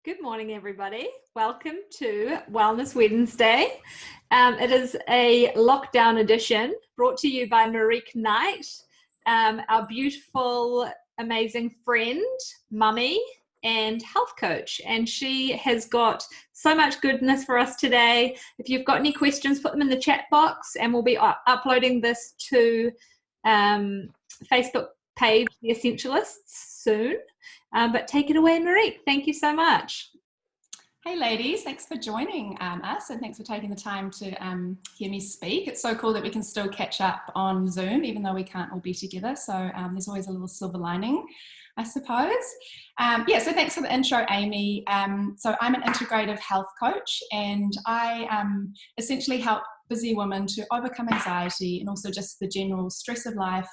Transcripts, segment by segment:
Good morning, everybody. Welcome to Wellness Wednesday. It is a lockdown edition brought to you by Marique Knight, our beautiful, amazing friend, mummy, and health coach. And she has got so much goodness for us today. If you've got any questions, put them in the chat box, and we'll be uploading this to Facebook page, The Essentialists, soon. But take it away, Marique. Thank you so much. Hey ladies, thanks for joining us and thanks for taking the time to hear me speak. It's so cool that we can still catch up on Zoom even though we can't all be together. So there's always a little silver lining, I suppose. So thanks for the intro, Amy. So I'm an integrative health coach and I essentially help busy women to overcome anxiety and also just the general stress of life,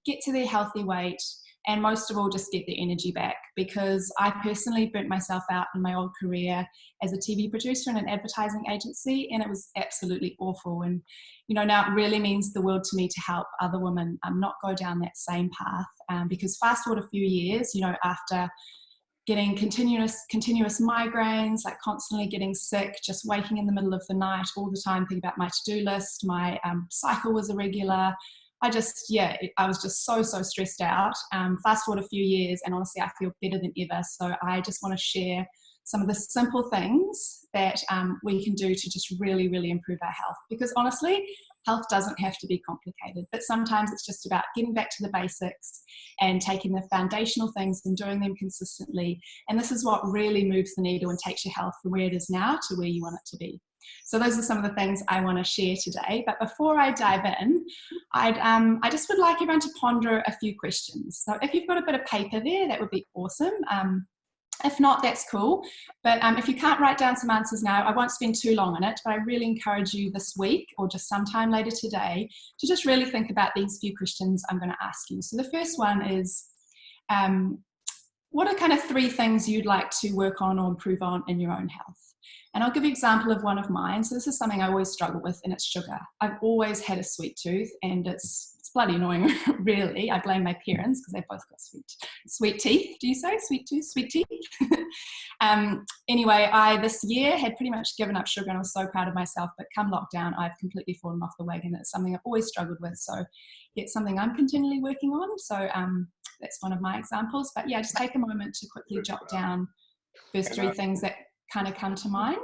get to their healthy weight, and most of all, just get the energy back, because I personally burnt myself out in my old career as a TV producer in an advertising agency, and it was absolutely awful. And, you know, now it really means the world to me to help other women not go down that same path, because fast forward a few years, you know, after getting continuous migraines, like constantly getting sick, just waking in the middle of the night all the time, thinking about my to-do list, my cycle was irregular. I was just so stressed out. Fast forward a few years and honestly, I feel better than ever. So I just want to share some of the simple things that we can do to just really, really improve our health. Because honestly, health doesn't have to be complicated, but sometimes it's just about getting back to the basics and taking the foundational things and doing them consistently. And this is what really moves the needle and takes your health from where it is now to where you want it to be. So those are some of the things I want to share today. But before I dive in, I just would like everyone to ponder a few questions. So if you've got a bit of paper there, that would be awesome. If not, that's cool. But if you can't write down some answers now, I won't spend too long on it, but I really encourage you this week or just sometime later today to just really think about these few questions I'm going to ask you. So the first one is, what are kind of 3 things you'd like to work on or improve on in your own health? And I'll give you an example of one of mine. So this is something I always struggle with, and it's sugar. I've always had a sweet tooth, and it's bloody annoying, really. I blame my parents because they've both got sweet teeth. Do you say sweet tooth, sweet teeth? Anyway, I this year had pretty much given up sugar, and I was so proud of myself. But come lockdown, I've completely fallen off the wagon. It's something I've always struggled with. So it's something I'm continually working on. So that's one of my examples. But yeah, just take a moment to quickly jot down those 3 things that kind of come to mind.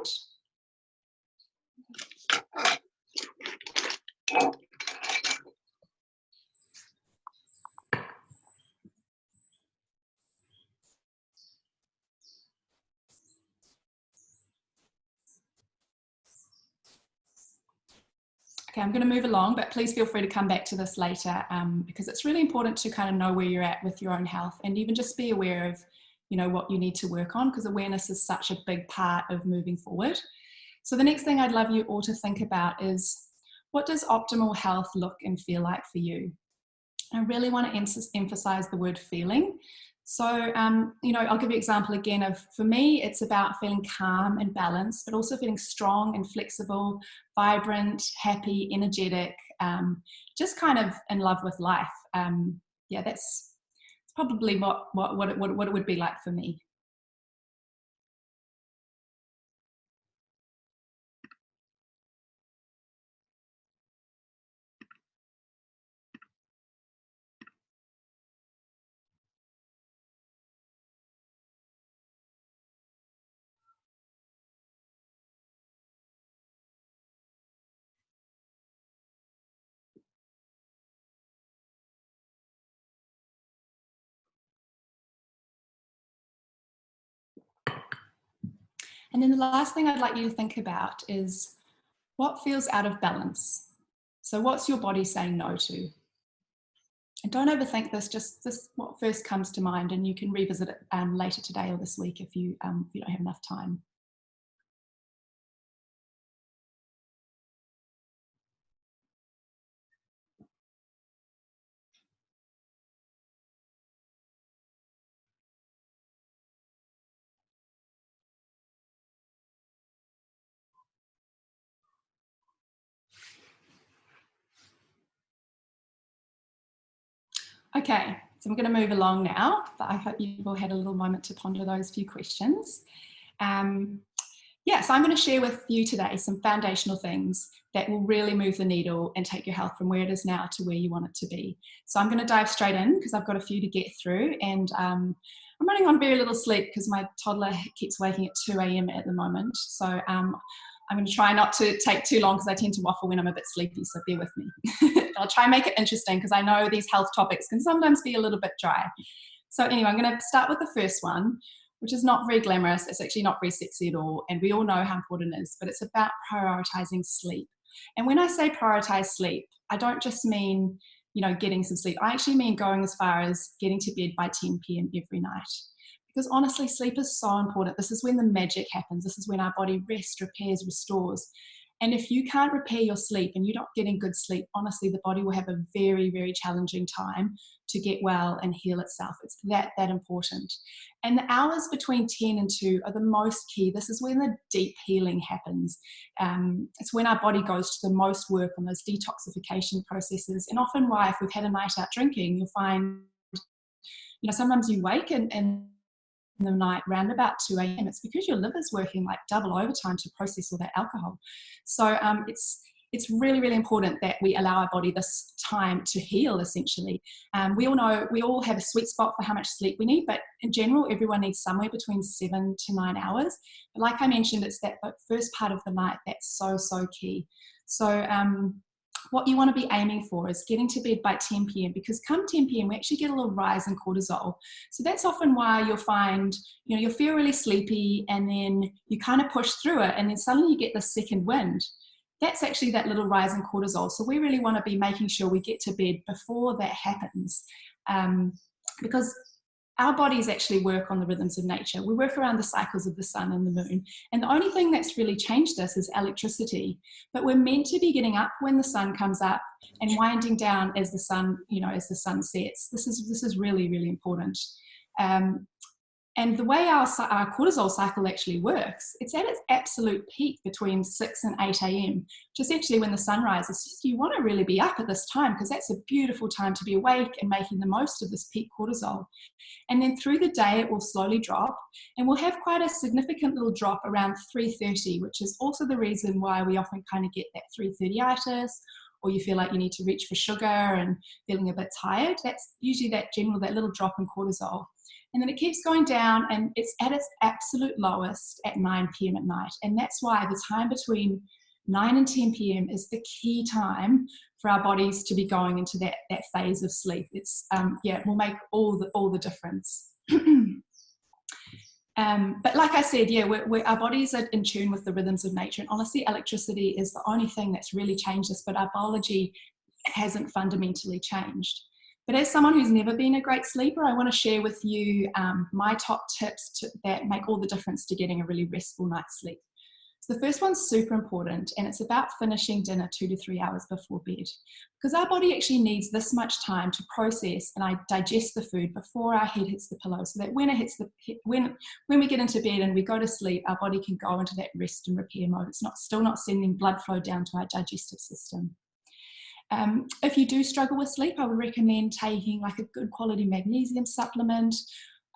Okay, I'm going to move along, but please feel free to come back to this later because it's really important to kind of know where you're at with your own health and even just be aware of, you know, what you need to work on, because awareness is such a big part of moving forward. So the next thing I'd love you all to think about is, what does optimal health look and feel like for you? I really want to emphasize the word feeling. So, you know, I'll give you an example again of, for me, it's about feeling calm and balanced, but also feeling strong and flexible, vibrant, happy, energetic, just kind of in love with life. Yeah, that's probably what it would be like for me. And then the last thing I'd like you to think about is, what feels out of balance? So what's your body saying no to? And don't overthink this, just what first comes to mind, and you can revisit it later today or this week if you don't have enough time. Okay, So I'm going to move along now, but I hope you've all had a little moment to ponder those few questions. So I'm going to share with you today some foundational things that will really move the needle and take your health from where it is now to where you want it to be. So I'm going to dive straight in because I've got a few to get through, and I'm running on very little sleep because my toddler keeps waking at 2 a.m. at the moment. So I'm going to try not to take too long because I tend to waffle when I'm a bit sleepy, so bear with me. I'll try and make it interesting because I know these health topics can sometimes be a little bit dry. So anyway, I'm going to start with the first one, which is not very glamorous. It's actually not very sexy at all, and we all know how important it is, but it's about prioritizing sleep. And when I say prioritize sleep, I don't just mean, getting some sleep. I actually mean going as far as getting to bed by 10 p.m. every night. Because honestly, sleep is so important. This is when the magic happens. This is when our body rests, repairs, restores. And if you can't repair your sleep and you're not getting good sleep, honestly, the body will have a very, very challenging time to get well and heal itself. It's that important. And the hours between 10 and 2 are the most key. This is when the deep healing happens. It's when our body goes to the most work on those detoxification processes. And often why, if we've had a night out drinking, you'll find, sometimes you wake and in the night round about 2 a.m. It's because your liver's working like double overtime to process all that alcohol. So it's really, really important that we allow our body this time to heal, essentially. We all know, we all have a sweet spot for how much sleep we need, but in general, everyone needs somewhere between 7 to 9 hours. But like I mentioned, it's that first part of the night that's so, so key. So what you want to be aiming for is getting to bed by 10 p.m. because come 10 p.m. we actually get a little rise in cortisol. So that's often why you'll find, you'll feel really sleepy and then you kind of push through it and then suddenly you get the second wind. That's actually that little rise in cortisol. So we really want to be making sure we get to bed before that happens, because our bodies actually work on the rhythms of nature. We work around the cycles of the sun and the moon. And the only thing that's really changed us is electricity. But we're meant to be getting up when the sun comes up and winding down as the sun, as the sun sets. This is really, really important. And the way our cortisol cycle actually works, it's at its absolute peak between 6 and 8 a.m., which is actually when the sun rises. You want to really be up at this time because that's a beautiful time to be awake and making the most of this peak cortisol. And then through the day, it will slowly drop, and we'll have quite a significant little drop around 3:30, which is also the reason why we often kind of get that 3:30-itis, or you feel like you need to reach for sugar and feeling a bit tired. That's usually that little drop in cortisol. And then it keeps going down and it's at its absolute lowest at 9 p.m. at night. And that's why the time between 9 and 10 p.m. is the key time for our bodies to be going into that phase of sleep. It's, it will make all the difference. But like I said, our bodies are in tune with the rhythms of nature. And honestly, electricity is the only thing that's really changed us, but our biology hasn't fundamentally changed. But as someone who's never been a great sleeper, I want to share with you my top tips that make all the difference to getting a really restful night's sleep. So the first one's super important, and it's about finishing dinner 2 to 3 hours before bed. Because our body actually needs this much time to process and digest the food before our head hits the pillow, so that when we get into bed and we go to sleep, our body can go into that rest and repair mode. It's still not sending blood flow down to our digestive system. If you do struggle with sleep, I would recommend taking like a good quality magnesium supplement.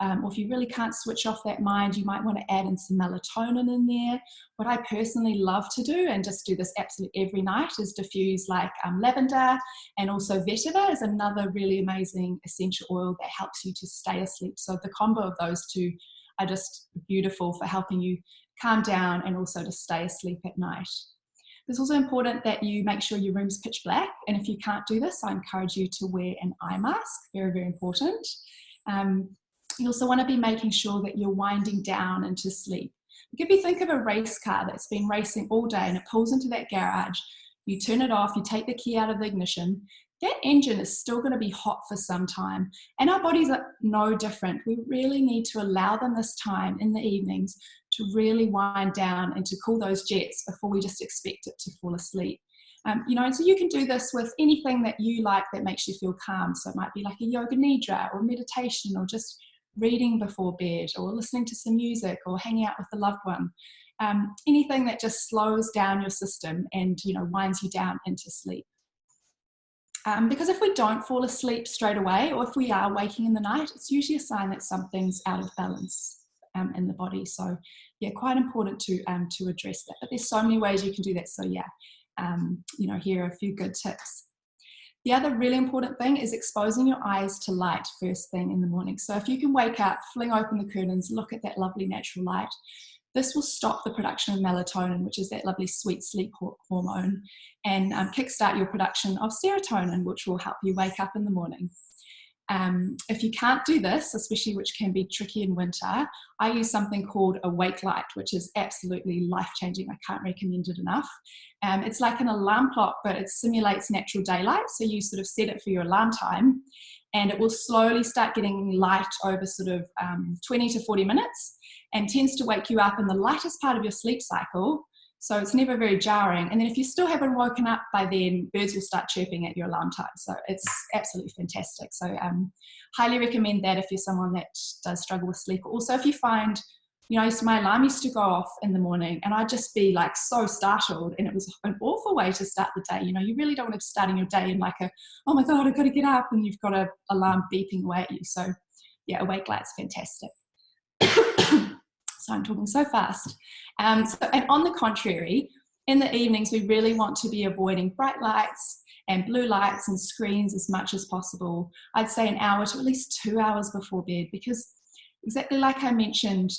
Or if you really can't switch off that mind, you might want to add in some melatonin in there. What I personally love to do, and just do this absolutely every night, is diffuse like lavender, and also vetiver is another really amazing essential oil that helps you to stay asleep. So the combo of those two are just beautiful for helping you calm down and also to stay asleep at night. It's also important that you make sure your room's pitch black, and if you can't do this, I encourage you to wear an eye mask. Very, very important. You also want to be making sure that you're winding down into sleep. If you think of a race car that's been racing all day and it pulls into that garage, you turn it off, you take the key out of the ignition, that engine is still going to be hot for some time. And our bodies are no different. We really need to allow them this time in the evenings to really wind down and to cool those jets before we just expect it to fall asleep. So you can do this with anything that you like that makes you feel calm. So it might be like a yoga nidra or meditation, or just reading before bed, or listening to some music, or hanging out with a loved one. Anything that just slows down your system and winds you down into sleep. Because if we don't fall asleep straight away, or if we are waking in the night, it's usually a sign that something's out of balance in the body. So yeah, quite important to address that. But there's so many ways you can do that. So yeah, here are a few good tips. The other really important thing is exposing your eyes to light first thing in the morning. So if you can wake up, fling open the curtains, look at that lovely natural light, this will stop the production of melatonin, which is that lovely sweet sleep hormone, and kickstart your production of serotonin, which will help you wake up in the morning. If you can't do this, especially which can be tricky in winter, I use something called a wake light, which is absolutely life-changing. I can't recommend it enough. It's like an alarm clock, but it simulates natural daylight. So you sort of set it for your alarm time, and it will slowly start getting light over sort of 20 to 40 minutes, and tends to wake you up in the lightest part of your sleep cycle. So it's never very jarring. And then if you still haven't woken up by then, birds will start chirping at your alarm time. So it's absolutely fantastic. So highly recommend that if you're someone that does struggle with sleep. Also, if you find, my alarm used to go off in the morning and I'd just be like so startled, and it was an awful way to start the day. You really don't want to be starting your day in like oh my God, I've got to get up, and you've got an alarm beeping away at you. So yeah, a wake light's fantastic. So I'm talking so fast. And on the contrary, in the evenings, we really want to be avoiding bright lights and blue lights and screens as much as possible. I'd say an hour to at least 2 hours before bed, because exactly like I mentioned,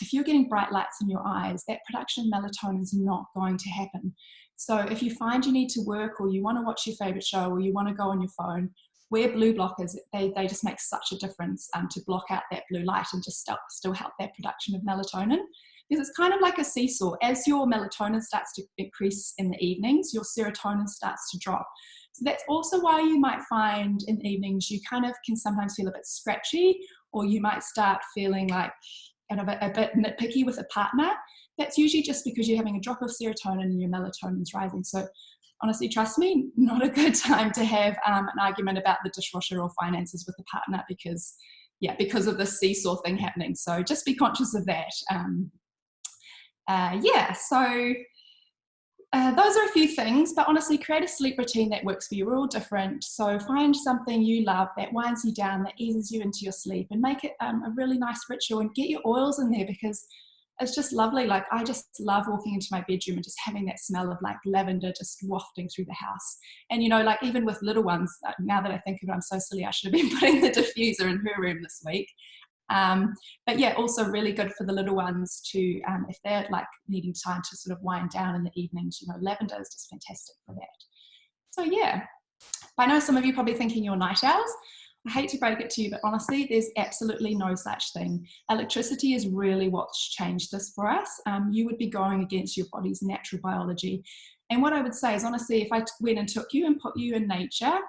if you're getting bright lights in your eyes, that production of melatonin is not going to happen. So if you find you need to work, or you want to watch your favorite show, or you want to go on your phone, wear blue blockers. They just make such a difference to block out that blue light and just still help that production of melatonin. Because it's kind of like a seesaw. As your melatonin starts to increase in the evenings, your serotonin starts to drop. So that's also why you might find in the evenings you kind of can sometimes feel a bit scratchy, or you might start feeling like kind of a bit nitpicky with a partner. That's usually just because you're having a drop of serotonin and your melatonin's rising. So honestly, trust me, not a good time to have an argument about the dishwasher or finances with a partner, because of the seesaw thing happening. So just be conscious of that. Those are a few things, but honestly, create a sleep routine that works for you. We're all different. So find something you love that winds you down, that eases you into your sleep, and make it a really nice ritual, and get your oils in there, because it's just lovely. Like, I just love walking into my bedroom and just having that smell of like lavender just wafting through the house. And like even with little ones, now that I think of it, I'm so silly. I should have been putting the diffuser in her room this week. But yeah, also really good for the little ones to, if they're like needing time to sort of wind down in the evenings, lavender is just fantastic for that. So yeah, I know some of you probably thinking you're night owls. I hate to break it to you, but honestly, there's absolutely no such thing. Electricity is really what's changed this for us. You would be going against your body's natural biology. And what I would say is, honestly, if I went and took you and put you in nature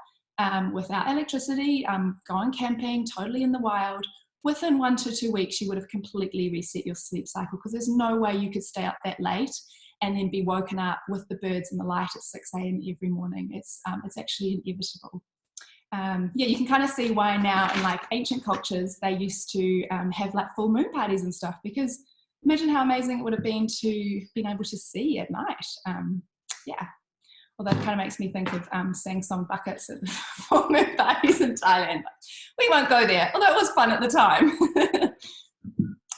without electricity, going camping, totally in the wild, within 1 to 2 weeks, you would have completely reset your sleep cycle, because there's no way you could stay up that late and then be woken up with the birds and the light at 6 a.m. every morning. It's actually inevitable. You can kind of see why now in like ancient cultures, they used to have like full moon parties and stuff, because imagine how amazing it would have been to being able to see at night. Although it kind of makes me think of sang song buckets at full moon parties in Thailand. We won't go there, although it was fun at the time.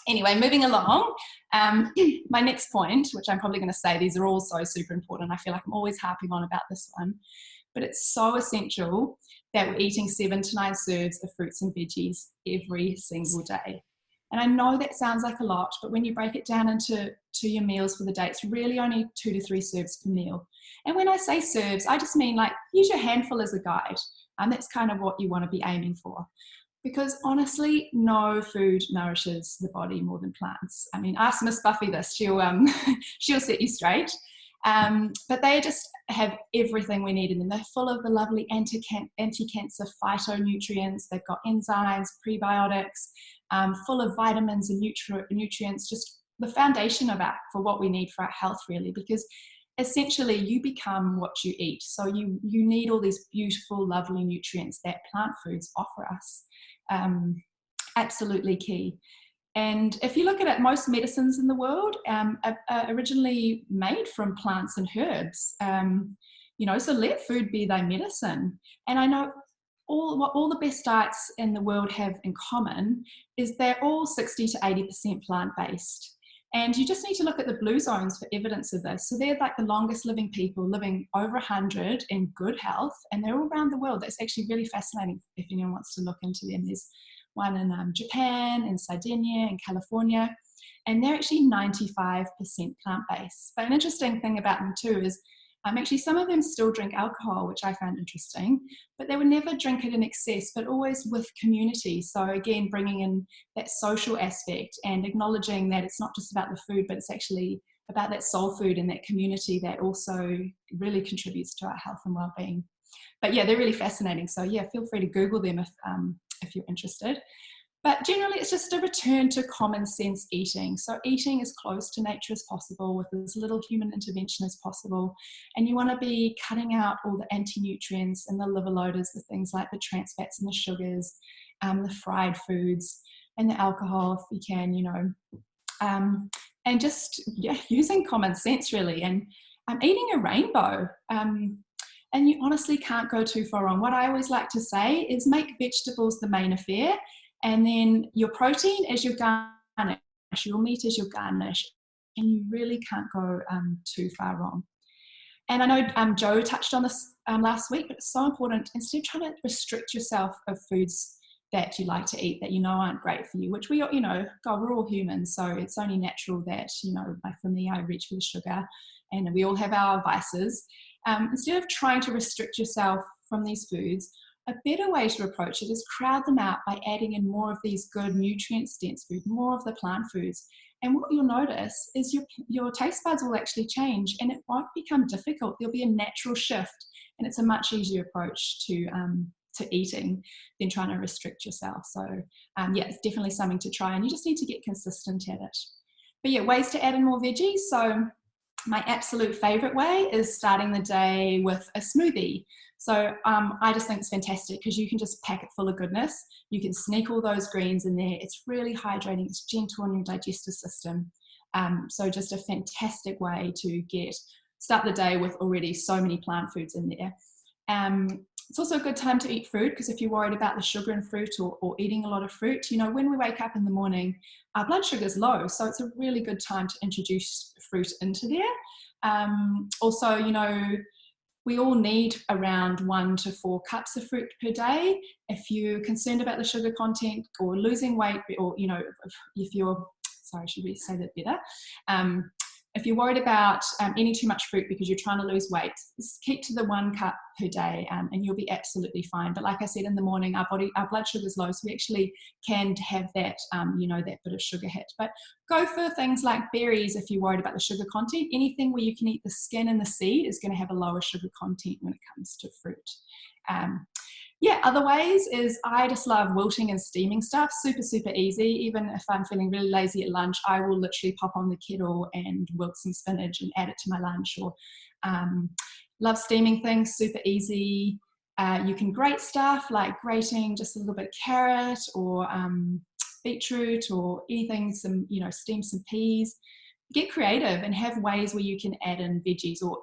Anyway, moving along, my next point, which I'm probably going to say, these are all so super important. I feel like I'm always harping on about this one, but it's so essential that we're eating 7 to 9 serves of fruits and veggies every single day. And I know that sounds like a lot, but when you break it down into your meals for the day, it's really only 2 to 3 serves per meal. And when I say serves, I just mean like use your handful as a guide. That's kind of what you want to be aiming for. Because honestly, no food nourishes the body more than plants. I mean, ask Miss Buffy this, she'll set you straight. But they just have everything we need in them. They're full of the lovely anti-cancer phytonutrients. They've got enzymes, prebiotics, full of vitamins and nutrients, just the foundation for what we need for our health, really, because essentially you become what you eat. So you need all these beautiful, lovely nutrients that plant foods offer us. Absolutely key. And if you look at it, most medicines in the world are originally made from plants and herbs. so let food be thy medicine. And I know all the best diets in the world have in common is they're all 60 to 80% plant-based. And you just need to look at the blue zones for evidence of this. So they're like the longest living people, living over 100 in good health, and they're all around the world. That's actually really fascinating if anyone wants to look into them. There's one in Japan, in Sardinia, in California, and they're actually 95% plant-based. But an interesting thing about them too is actually some of them still drink alcohol, which I found interesting, but they would never drink it in excess, but always with community. So again, bringing in that social aspect and acknowledging that it's not just about the food, but it's actually about that soul food and that community that also really contributes to our health and well-being. But yeah, they're really fascinating. So yeah, feel free to Google them if you're interested. But generally, it's just a return to common sense eating. So eating as close to nature as possible with as little human intervention as possible. And you want to be cutting out all the anti-nutrients and the liver loaders, the things like the trans fats and the sugars, the fried foods and the alcohol if you can, and just using common sense really. And eating a rainbow. And you honestly can't go too far wrong. What I always like to say is make vegetables the main affair. And then your protein is your garnish, your meat is your garnish, and you really can't go too far wrong. And I know Joe touched on this last week, but it's so important, instead of trying to restrict yourself of foods that you like to eat that aren't great for you, which we, we're all humans, so it's only natural that, like for me, I reach for the sugar, and we all have our vices. Instead of trying to restrict yourself from these foods, a better way to approach it is crowd them out by adding in more of these good nutrient-dense food, more of the plant foods. And what you'll notice is your taste buds will actually change, and it won't become difficult. There'll be a natural shift, and it's a much easier approach to eating than trying to restrict yourself. So yeah, it's definitely something to try, and you just need to get consistent at it. But yeah, ways to add in more veggies. So my absolute favorite way is starting the day with a smoothie. So I just think it's fantastic because you can just pack it full of goodness. You can sneak all those greens in there. It's really hydrating. It's gentle on your digestive system. So just a fantastic way to start the day with already so many plant foods in there. It's also a good time to eat fruit, because if you're worried about the sugar in fruit or eating a lot of fruit, when we wake up in the morning, our blood sugar is low. So it's a really good time to introduce fruit into there. Also, we all need around 1 to 4 cups of fruit per day. If you're concerned about the sugar content or losing weight, or, if you're, sorry, should we say that better? If you're worried about eating too much fruit because you're trying to lose weight, just keep to the 1 cup per day and you'll be absolutely fine. But like I said, in the morning, our blood sugar is low, so we actually can have that, that bit of sugar hit. But go for things like berries if you're worried about the sugar content. Anything where you can eat the skin and the seed is going to have a lower sugar content when it comes to fruit. Other ways is I just love wilting and steaming stuff. Super, super easy. Even if I'm feeling really lazy at lunch, I will literally pop on the kettle and wilt some spinach and add it to my lunch. Or love steaming things, super easy. You can grate stuff like grating just a little bit of carrot or beetroot or anything, steam some peas. Get creative and have ways where you can add in veggies, or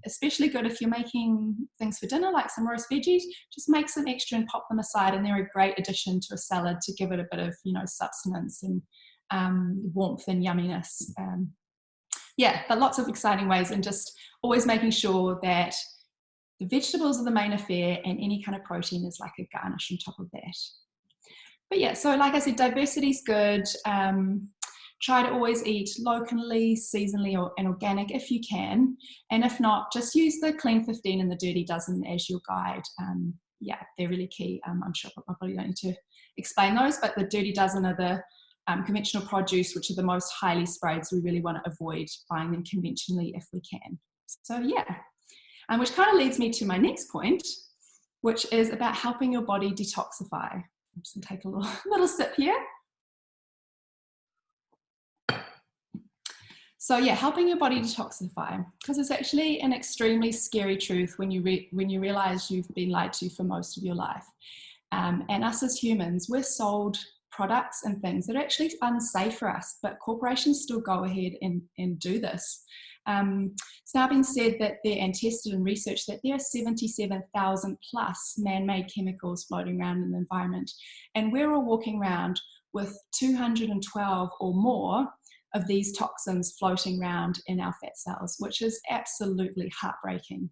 especially good if you're making things for dinner like some roast veggies, just make some extra and pop them aside, and they're a great addition to a salad to give it a bit of substance and warmth and yumminess. But lots of exciting ways, and just always making sure that the vegetables are the main affair and any kind of protein is like a garnish on top of that. But so like I said, diversity is good. Try to always eat locally, seasonally, and organic if you can. And if not, just use the Clean 15 and the Dirty Dozen as your guide. They're really key. I'm sure I probably don't need to explain those, but the Dirty Dozen are the conventional produce, which are the most highly sprayed. So we really want to avoid buying them conventionally if we can. So which kind of leads me to my next point, which is about helping your body detoxify. I'm just going to take a little sip here. So helping your body detoxify, because it's actually an extremely scary truth when you realize you've been lied to for most of your life. And us as humans, we're sold products and things that are actually unsafe for us, but corporations still go ahead and do this. It's now been said that and tested and researched that there are 77,000 plus man-made chemicals floating around in the environment. And we're all walking around with 212 or more of these toxins floating around in our fat cells, which is absolutely heartbreaking.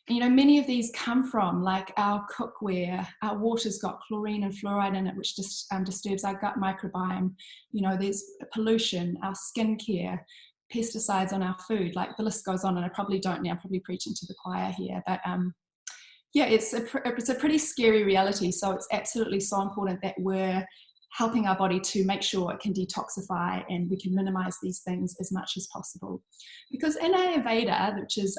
You know, many of these come from like our cookware. Our water's got chlorine and fluoride in it, which disturbs our gut microbiome. You know, there's pollution, our skincare, pesticides on our food, like the list goes on, and I probably don't now, I'm probably preaching to the choir here, but yeah, it's a pretty scary reality. So it's absolutely so important that we're helping our body to make sure it can detoxify and we can minimize these things as much as possible. Because in Ayurveda, which is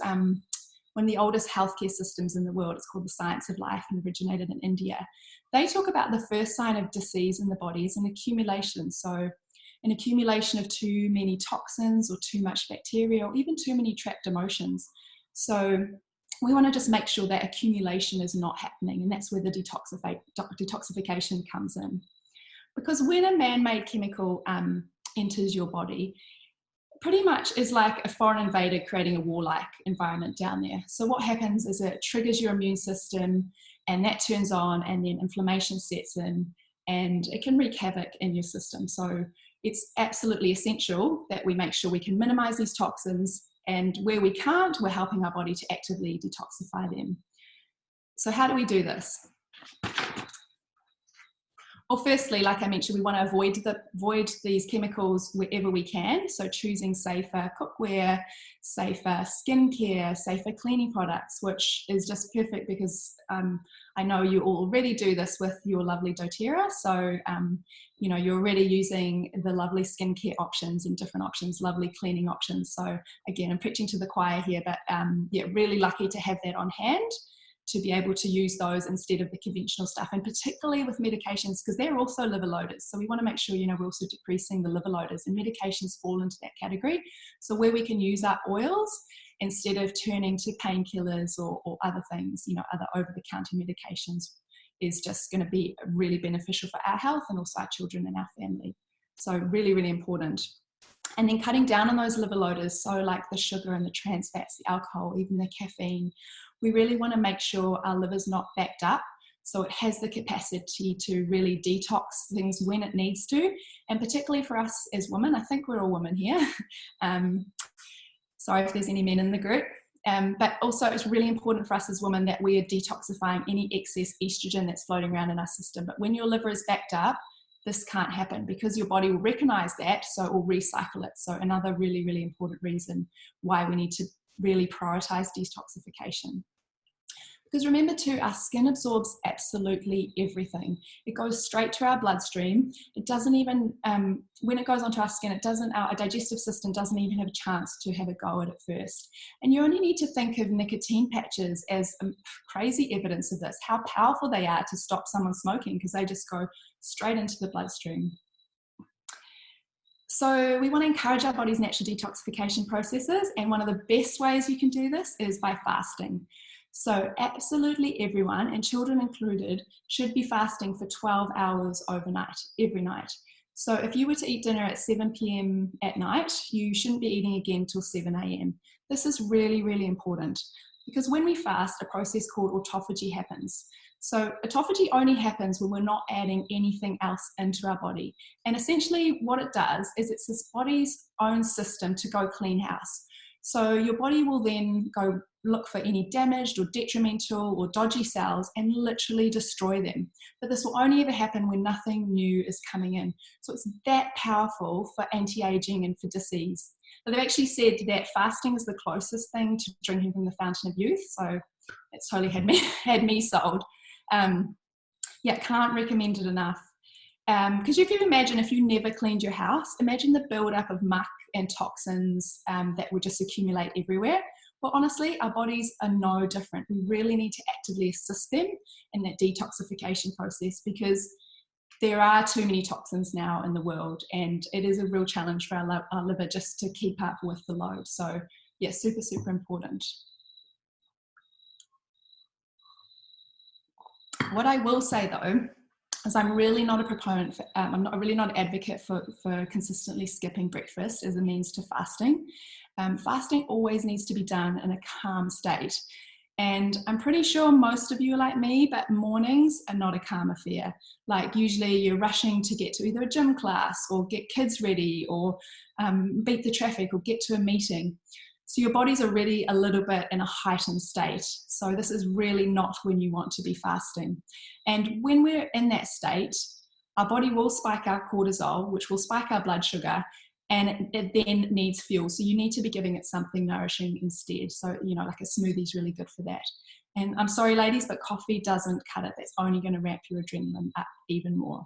one of the oldest healthcare systems in the world, it's called the Science of Life and originated in India. They talk about the first sign of disease in the body is an accumulation. So an accumulation of too many toxins or too much bacteria or even too many trapped emotions. So we want to just make sure that accumulation is not happening, and that's where the detoxification comes in. Because when a man-made chemical enters your body, pretty much is like a foreign invader creating a warlike environment down there. So what happens is it triggers your immune system, and that turns on, and then inflammation sets in, and it can wreak havoc in your system. So it's absolutely essential that we make sure we can minimize these toxins, and where we can't, we're helping our body to actively detoxify them. So how do we do this? Well, firstly, like I mentioned, we want to avoid these chemicals wherever we can. So choosing safer cookware, safer skincare, safer cleaning products, which is just perfect because I know you already do this with your lovely doTERRA. So, you know, you're already using the lovely skincare options and different options, lovely cleaning options. So again, I'm preaching to the choir here, but yeah, really lucky to have that on hand, to be able to use those instead of the conventional stuff, and particularly with medications, because they're also liver loaders. So we want to make sure, you know, we're also decreasing the liver loaders, and medications fall into that category. So where we can use our oils instead of turning to painkillers or other things, you know, other over-the-counter medications, is just going to be really beneficial for our health and also our children and our family. So really, really important. And then cutting down on those liver loaders, so like the sugar and the trans fats, the alcohol, even the caffeine. We really want to make sure our liver's not backed up, so it has the capacity to really detox things when it needs to. And particularly for us as women, I think we're all women here. Sorry if there's any men in the group. But also it's really important for us as women that we are detoxifying any excess estrogen that's floating around in our system. But when your liver is backed up, this can't happen because your body will recognize that, so it will recycle it. So another really, really important reason why we need to really prioritize detoxification. Because remember too, our skin absorbs absolutely everything. It goes straight to our bloodstream. It doesn't even, when it goes onto our skin, our digestive system doesn't even have a chance to have a go at it first. And you only need to think of nicotine patches as crazy evidence of this, how powerful they are to stop someone smoking, because they just go straight into the bloodstream. So we want to encourage our body's natural detoxification processes, and one of the best ways you can do this is by fasting. So absolutely everyone, and children included, should be fasting for 12 hours overnight, every night. So if you were to eat dinner at 7 p.m. at night, you shouldn't be eating again till 7 a.m. This is really, really important, because when we fast, a process called autophagy happens. So autophagy only happens when we're not adding anything else into our body. And essentially what it does is it's this body's own system to go clean house. So your body will then go look for any damaged or detrimental or dodgy cells and literally destroy them. But this will only ever happen when nothing new is coming in. So it's that powerful for anti-aging and for disease. But they've actually said that fasting is the closest thing to drinking from the fountain of youth. So it's totally had me sold. Yeah, can't recommend it enough. Because you can imagine if you never cleaned your house, imagine the buildup of muck and toxins that would just accumulate everywhere. Well, honestly, our bodies are no different. We really need to actively assist them in that detoxification process, because there are too many toxins now in the world, and it is a real challenge for our liver just to keep up with the load. So yeah, super, super important. What I will say though, as I'm really not a proponent, I'm really not an advocate for consistently skipping breakfast as a means to fasting. Fasting always needs to be done in a calm state. And I'm pretty sure most of you are like me, but mornings are not a calm affair. Like usually you're rushing to get to either a gym class or get kids ready or beat the traffic or get to a meeting. So your body's already a little bit in a heightened state. So this is really not when you want to be fasting. And when we're in that state, our body will spike our cortisol, which will spike our blood sugar, and it then needs fuel. So you need to be giving it something nourishing instead. So, you know, like a smoothie is really good for that. And I'm sorry, ladies, but coffee doesn't cut it. That's only going to ramp your adrenaline up even more.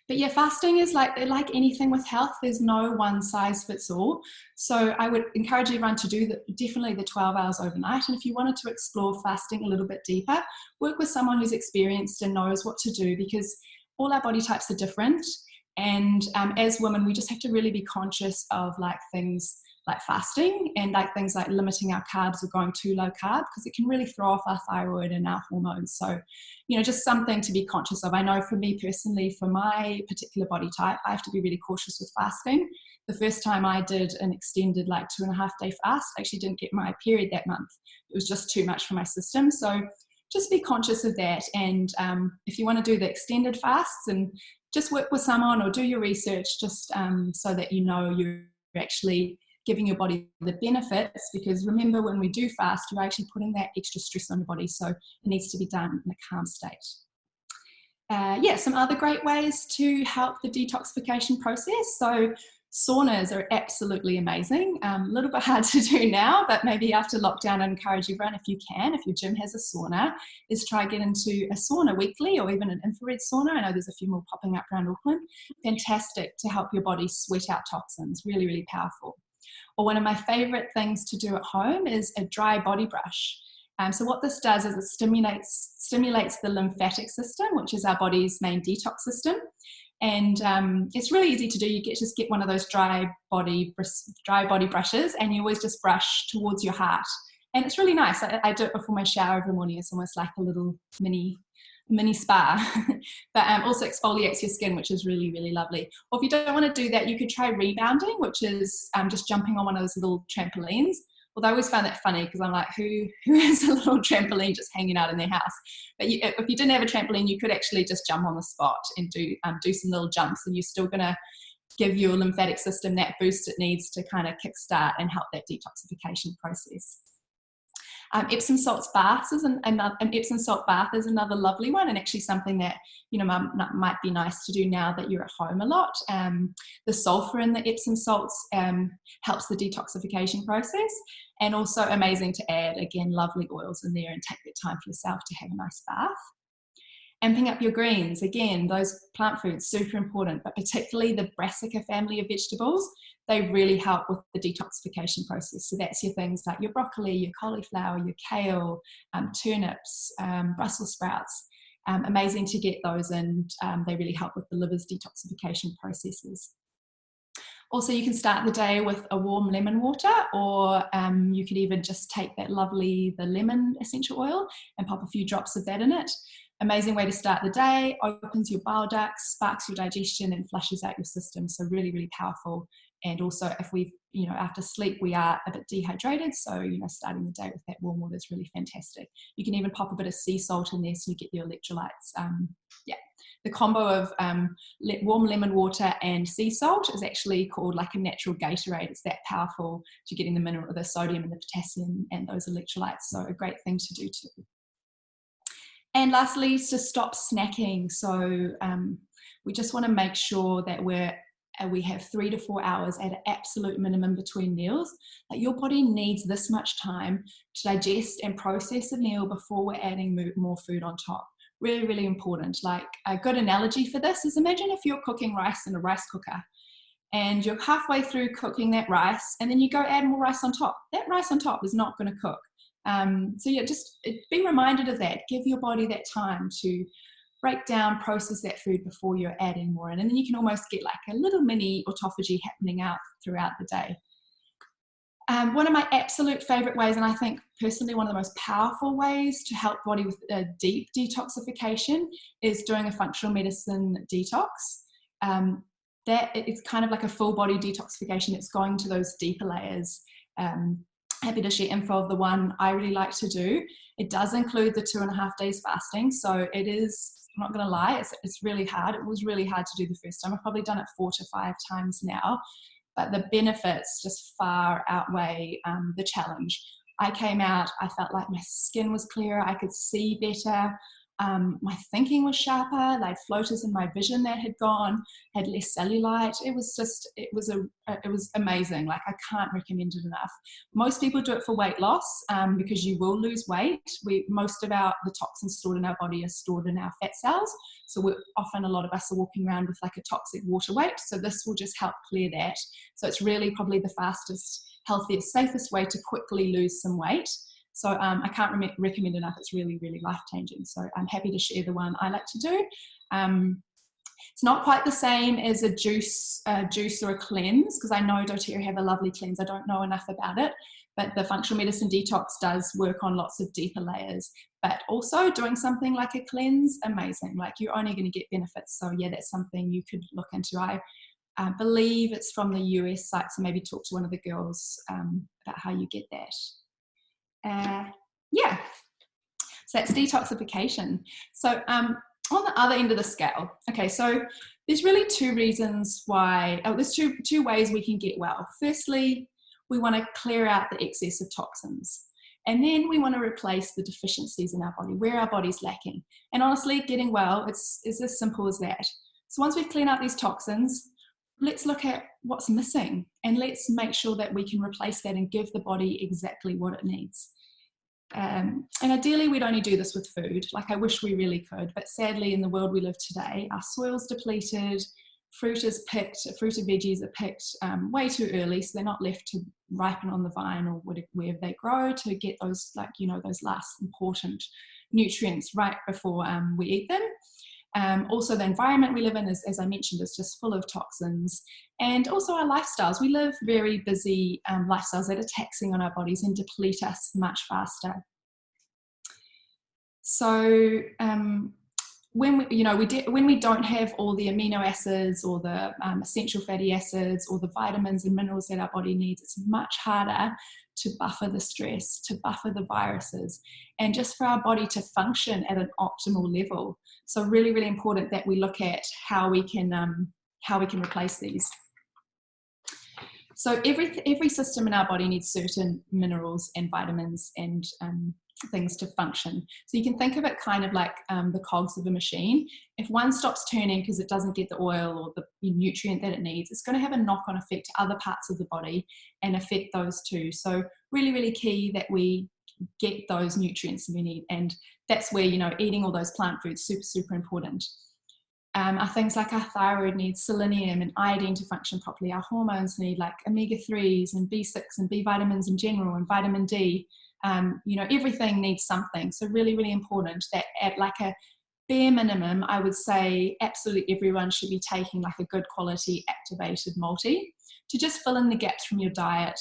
But yeah, fasting is like anything with health. There's no one size fits all. So I would encourage everyone to do definitely the 12 hours overnight. And if you wanted to explore fasting a little bit deeper, work with someone who's experienced and knows what to do, because all our body types are different. And as women, we just have to really be conscious of like things like fasting and like things like limiting our carbs or going too low carb, because it can really throw off our thyroid and our hormones. So, you know, just something to be conscious of. I know for me personally, for my particular body type, I have to be really cautious with fasting. The first time I did an extended like 2.5 day fast, I actually didn't get my period that month. It was just too much for my system. So just be conscious of that. And if you want to do the extended fasts, and just work with someone or do your research, just so that you know you're actually giving your body the benefits, because remember, when we do fast, you're actually putting that extra stress on your body, so it needs to be done in a calm state. Yeah, some other great ways to help the detoxification process. So saunas are absolutely amazing. A little bit hard to do now, but maybe after lockdown, I encourage everyone, if you can, if your gym has a sauna, is try get into a sauna weekly, or even an infrared sauna. I know there's a few more popping up around Auckland. Fantastic to help your body sweat out toxins. Really, really powerful. Or one of my favorite things to do at home is a dry body brush. So what this does is it stimulates the lymphatic system, which is our body's main detox system. And it's really easy to do. You just get one of those dry body brushes, and you always just brush towards your heart. And it's really nice. I do it before my shower every morning. It's almost like a little mini spa. But also exfoliates your skin, which is really, really lovely. Or if you don't want to do that, you could try rebounding, which is just jumping on one of those little trampolines. Although I always found that funny, because I'm like, who has a little trampoline just hanging out in their house? But if you didn't have a trampoline, you could actually just jump on the spot and do some little jumps, and you're still going to give your lymphatic system that boost it needs to kind of kickstart and help that detoxification process. Epsom salt baths is an Epsom salt bath is another lovely one, and actually something that, you know, might be nice to do now that you're at home a lot. The sulfur in the Epsom salts helps the detoxification process, and also amazing to add, again, lovely oils in there and take that time for yourself to have a nice bath. Amping up your greens, again, those plant foods, super important, but particularly the brassica family of vegetables, they really help with the detoxification process. So that's your things like your broccoli, your cauliflower, your kale, turnips, Brussels sprouts. Amazing to get those, and they really help with the liver's detoxification processes. Also, you can start the day with a warm lemon water, or you could even just take the lemon essential oil and pop a few drops of that in it. Amazing way to start the day, opens your bile ducts, sparks your digestion, and flushes out your system. So really, really powerful. And also, if after sleep, we are a bit dehydrated. So, starting the day with that warm water is really fantastic. You can even pop a bit of sea salt in there so you get your electrolytes. The combo of warm lemon water and sea salt is actually called like a natural Gatorade. It's that powerful to getting the sodium and the potassium and those electrolytes. So a great thing to do too. And lastly, to stop snacking. So we just want to make sure that we have 3 to 4 hours at an absolute minimum between meals. Like, your body needs this much time to digest and process a meal before we're adding more food on top. Really, really important. Like, a good analogy for this is, imagine if you're cooking rice in a rice cooker and you're halfway through cooking that rice, and then you go add more rice on top. That rice on top is not going to cook. So yeah, just be reminded of that. Give your body that time to break down, process that food before you're adding more in. And then you can almost get like a little mini autophagy happening out throughout the day. One of my absolute favorite ways, and I think personally one of the most powerful ways to help body with a deep detoxification, is doing a functional medicine detox. That it's kind of like a full body detoxification. It's going to those deeper layers. Happy to share info of the one I really like to do. It does include the 2.5 days fasting. So it is, I'm not going to lie, it's really hard. It was really hard to do the first time. I've probably done it 4 to 5 times now, but the benefits just far outweigh the challenge. I came out, I felt like my skin was clearer, I could see better, my thinking was sharper, like floaters in my vision that had gone, had less cellulite. It was amazing. Like, I can't recommend it enough. Most people do it for weight loss because you will lose weight. Most of the toxins stored in our body are stored in our fat cells. So often a lot of us are walking around with like a toxic water weight. So this will just help clear that. So it's really probably the fastest, healthiest, safest way to quickly lose some weight. So I can't recommend enough. It's really, really life-changing. So I'm happy to share the one I like to do. It's not quite the same as a juice or a cleanse, because I know doTERRA have a lovely cleanse. I don't know enough about it, but the functional medicine detox does work on lots of deeper layers. But also doing something like a cleanse, amazing. Like, you're only going to get benefits. So yeah, that's something you could look into. I believe it's from the US site, so maybe talk to one of the girls about how you get that. Yeah, so that's detoxification. So on the other end of the scale, okay, so there's really 2 reasons why, there's two ways we can get well. Firstly, we want to clear out the excess of toxins, and then we want to replace the deficiencies in our body, where our body's lacking. And honestly, getting well, it's as simple as that. So once we've cleaned out these toxins, let's look at what's missing, and let's make sure that we can replace that and give the body exactly what it needs. And ideally, we'd only do this with food. Like, I wish we really could, but sadly, in the world we live today, our soil's depleted, fruit and veggies are picked way too early, so they're not left to ripen on the vine or wherever they grow to get those, like, you know, those last important nutrients right before we eat them. Also, the environment we live in, as I mentioned, is just full of toxins. And also our lifestyles. We live very busy lifestyles that are taxing on our bodies and deplete us much faster. So when we don't have all the amino acids or the essential fatty acids or the vitamins and minerals that our body needs, it's much harder to buffer the stress, to buffer the viruses, and just for our body to function at an optimal level. So really, really important that we look at how we can replace these. So every system in our body needs certain minerals and vitamins and things to function. So you can think of it kind of like the cogs of a machine. If one stops turning because it doesn't get the oil or the nutrient that it needs, it's going to have a knock-on effect to other parts of the body and affect those too. So really, really key that we get those nutrients we need. And that's where, you know, eating all those plant foods, super, super important. Are things like our thyroid needs selenium and iodine to function properly. Our hormones need like omega-3s and B6 and B vitamins in general, and vitamin D. You know, everything needs something. So really, really important that at like a bare minimum, I would say absolutely everyone should be taking like a good quality activated multi to just fill in the gaps from your diet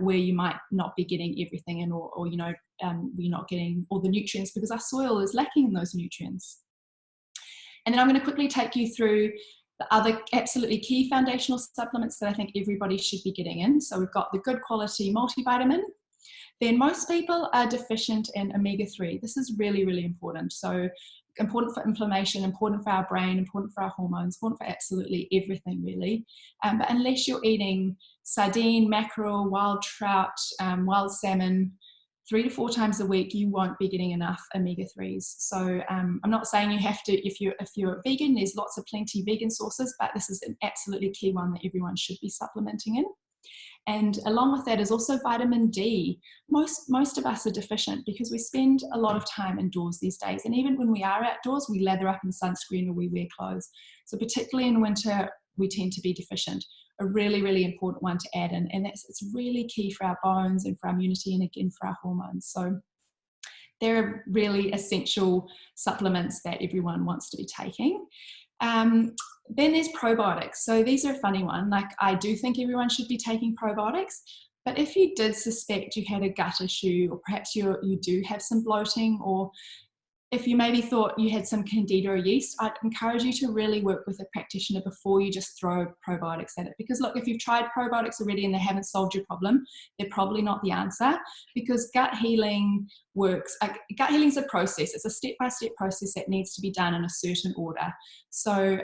where you might not be getting everything in, or you know, you're not getting all the nutrients because our soil is lacking in those nutrients. And then I'm going to quickly take you through the other absolutely key foundational supplements that I think everybody should be getting in. So we've got the good quality multivitamin. Then most people are deficient in omega-3. This is really, really important. So important for inflammation, important for our brain, important for our hormones, important for absolutely everything really. But unless you're eating sardine, mackerel, wild trout, wild salmon, 3 to 4 times a week, you won't be getting enough omega-3s. So I'm not saying you have to, if you're vegan, there's plenty vegan sources, but this is an absolutely key one that everyone should be supplementing in. And along with that is also vitamin D. Most of us are deficient because we spend a lot of time indoors these days. And even when we are outdoors, we lather up in sunscreen or we wear clothes. So particularly in winter, we tend to be deficient. A really, really important one to add in. And it's really key for our bones and for our immunity and again for our hormones. So they're really essential supplements that everyone wants to be taking. Then there's probiotics. So these are a funny one. Like, I do think everyone should be taking probiotics, But if you did suspect you had a gut issue, or perhaps you do have some bloating, or if you maybe thought you had some candida or yeast, I'd encourage you to really work with a practitioner before you just throw probiotics at it. Because look, if you've tried probiotics already and they haven't solved your problem, they're probably not the answer, because gut healing works. Gut healing is a process. It's a step-by-step process that needs to be done in a certain order. So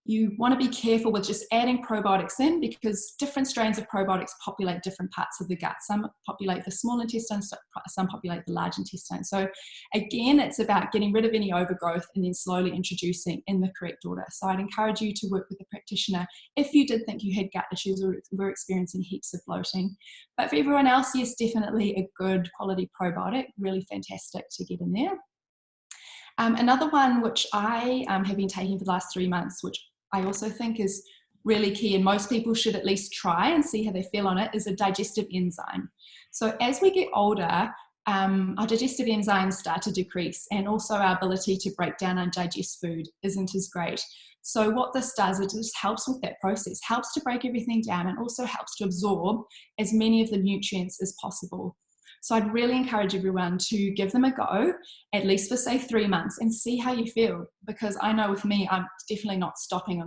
you want to be careful with just adding probiotics in, because different strains of probiotics populate different parts of the gut. Some populate the small intestine, some populate the large intestine. So again, it's about getting rid of any overgrowth and then slowly introducing in the correct order. So I'd encourage you to work with a practitioner if you did think you had gut issues or were experiencing heaps of bloating. But for everyone else, yes, definitely a good quality probiotic, really fantastic to get in there. Another one which I have been taking for the last 3 months, which I also think is really key, and most people should at least try and see how they feel on it, is a digestive enzyme. So as we get older, our digestive enzymes start to decrease, and also our ability to break down and digest food isn't as great. So what this does, it just helps with that process, helps to break everything down, and also helps to absorb as many of the nutrients as possible. So I'd really encourage everyone to give them a go, at least for say 3 months, and see how you feel. Because I know with me, I'm definitely not stopping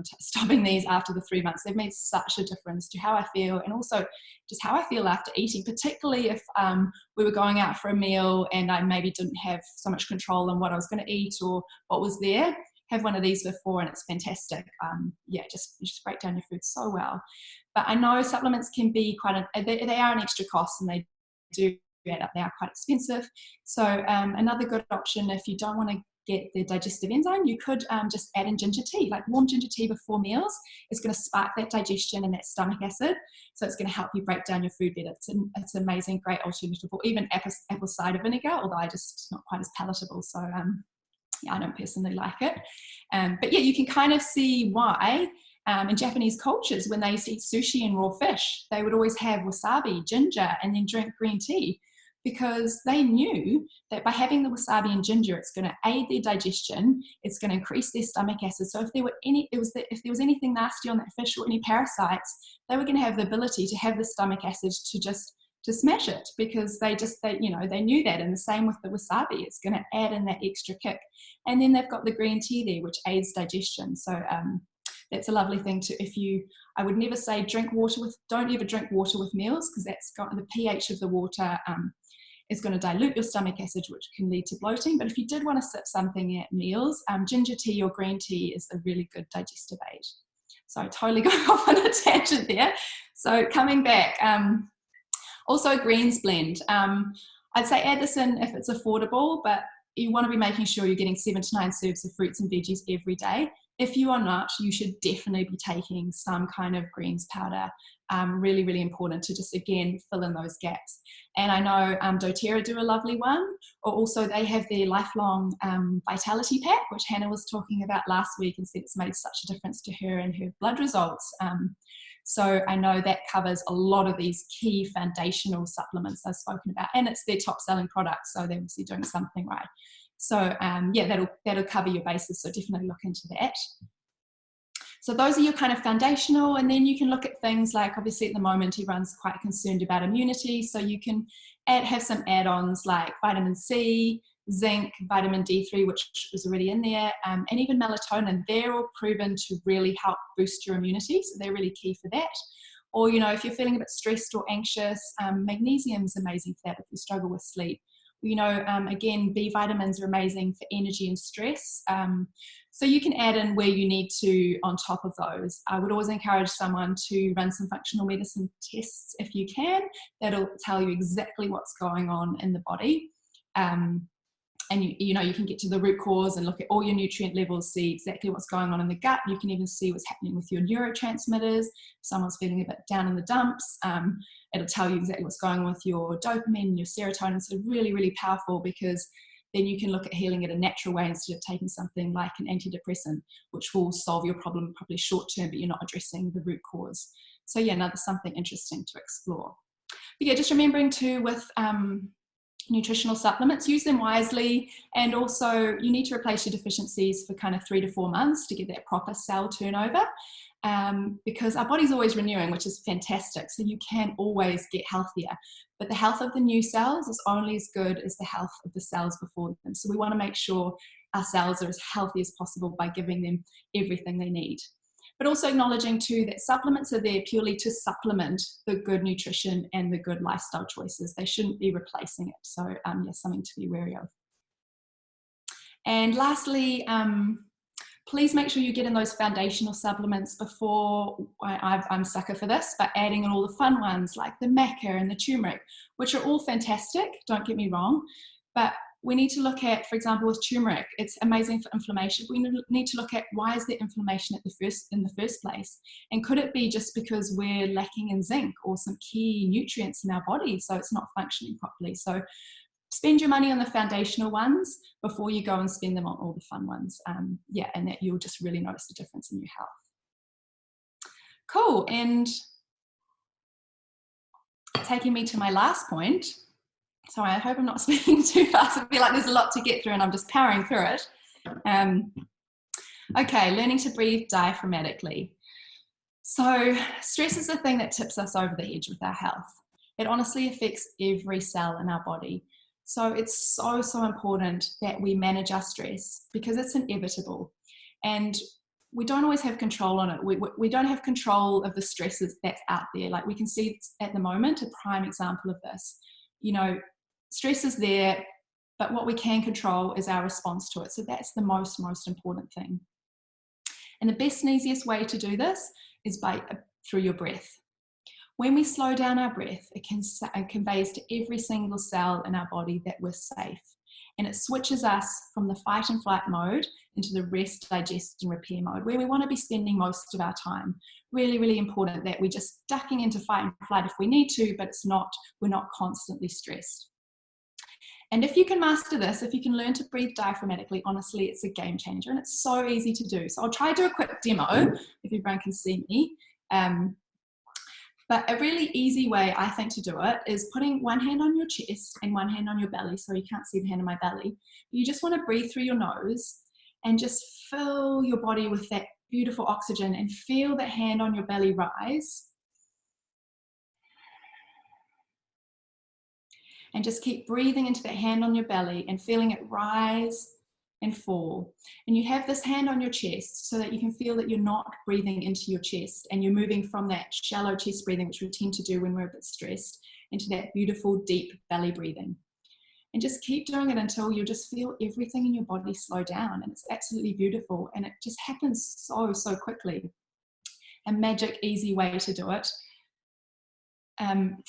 these after the 3 months. They've made such a difference to how I feel, and also just how I feel after eating, particularly if we were going out for a meal and I maybe didn't have so much control on what I was going to eat or what was there. Have one of these before and it's fantastic. Yeah, you just break down your food so well. But I know supplements can be they are an extra cost, and they do add up. They are quite expensive. So another good option, if you don't want to get the digestive enzyme, you could just add in ginger tea, like warm ginger tea before meals. It's going to spark that digestion and that stomach acid. So it's going to help you break down your food better. It's an amazing, great alternative, or even apple cider vinegar, although it's not quite as palatable. So yeah, I don't personally like it. But yeah, you can kind of see why in Japanese cultures, when they used to eat sushi and raw fish, they would always have wasabi, ginger, and then drink green tea, because they knew that by having the wasabi and ginger, it's going to aid their digestion, it's going to increase their stomach acid. So if there was anything nasty on that fish or any parasites, they were going to have the ability to have the stomach acid to smash it, because they knew that. And the same with the wasabi, it's going to add in that extra kick. And then they've got the green tea there, which aids digestion. So that's a lovely thing I would never say don't ever drink water with meals, because that's got the pH of the water is going to dilute your stomach acid, which can lead to bloating. But if you did want to sip something at meals, ginger tea or green tea is a really good digestive aid. So I totally got off on a tangent there. So coming back, also a greens blend. I'd say add this in if it's affordable, but you want to be making sure you're getting 7 to 9 serves of fruits and veggies every day. If you are not, you should definitely be taking some kind of greens powder. Really, really important to just, again, fill in those gaps. And I know doTERRA do a lovely one, or also they have their lifelong vitality pack, which Hannah was talking about last week and said it's made such a difference to her and her blood results. So I know that covers a lot of these key foundational supplements I've spoken about, and it's their top selling product, so they're obviously doing something right. So yeah, that'll cover your bases, so definitely look into that. So those are your kind of foundational, and then you can look at things like, obviously at the moment everyone's quite concerned about immunity, so you can have some add-ons like vitamin C, zinc, vitamin D3, which was already in there, and even melatonin. They're all proven to really help boost your immunity, so they're really key for that. Or, if you're feeling a bit stressed or anxious, magnesium is amazing for that if you struggle with sleep. Again, B vitamins are amazing for energy and stress. So you can add in where you need to on top of those. I would always encourage someone to run some functional medicine tests if you can. That'll tell you exactly what's going on in the body. And you can get to the root cause and look at all your nutrient levels, see exactly what's going on in the gut. You can even see what's happening with your neurotransmitters. If someone's feeling a bit down in the dumps, it'll tell you exactly what's going on with your dopamine and your serotonin. So really, really powerful, because then you can look at healing it a natural way instead of taking something like an antidepressant, which will solve your problem probably short term, but you're not addressing the root cause. So yeah, something interesting to explore. But yeah, just remembering too with nutritional supplements, use them wisely. And also you need to replace your deficiencies for kind of 3 to 4 months to get that proper cell turnover, because our body's always renewing, which is fantastic. So you can always get healthier, but the health of the new cells is only as good as the health of the cells before them. So we want to make sure our cells are as healthy as possible by giving them everything they need. But also acknowledging too that supplements are there purely to supplement the good nutrition and the good lifestyle choices. They shouldn't be replacing it. So yes, something to be wary of. And lastly, please make sure you get in those foundational supplements before, I'm sucker for this, but adding in all the fun ones like the maca and the turmeric, which are all fantastic, don't get me wrong, but we need to look at, for example, with turmeric, it's amazing for inflammation. We need to look at why is there inflammation in the first place? And could it be just because we're lacking in zinc or some key nutrients in our body, so it's not functioning properly? So spend your money on the foundational ones before you go and spend them on all the fun ones. Yeah, and that you'll just really notice the difference in your health. Cool, and taking me to my last point. Sorry, I hope I'm not speaking too fast. I feel like there's a lot to get through and I'm just powering through it. Okay, learning to breathe diaphragmatically. So stress is the thing that tips us over the edge with our health. It honestly affects every cell in our body. So it's so important that we manage our stress because it's inevitable. And we don't always have control on it. We don't have control of the stresses that's out there. Like we can see at the moment, a prime example of this. You know, stress is there, but what we can control is our response to it. So that's the most important thing. And the best and easiest way to do this is through your breath. When we slow down our breath, it conveys to every single cell in our body that we're safe. And it switches us from the fight and flight mode into the rest, digest and repair mode, where we want to be spending most of our time. Really important that we're just ducking into fight and flight if we need to, but we're not constantly stressed. And if you can master this, if you can learn to breathe diaphragmatically, honestly, it's a game changer and it's so easy to do. So I'll try to do a quick demo if everyone can see me. But a really easy way, I think, to do it is putting one hand on your chest and one hand on your belly. So you can't see the hand on my belly. You just want to breathe through your nose and just fill your body with that beautiful oxygen and feel that hand on your belly rise. And just keep breathing into that hand on your belly and feeling it rise and fall. And you have this hand on your chest so that you can feel that you're not breathing into your chest and you're moving from that shallow chest breathing, which we tend to do when we're a bit stressed, into that beautiful deep belly breathing. And just keep doing it until you just feel everything in your body slow down. And it's absolutely beautiful. And it just happens so quickly. A magic, easy way to do it. And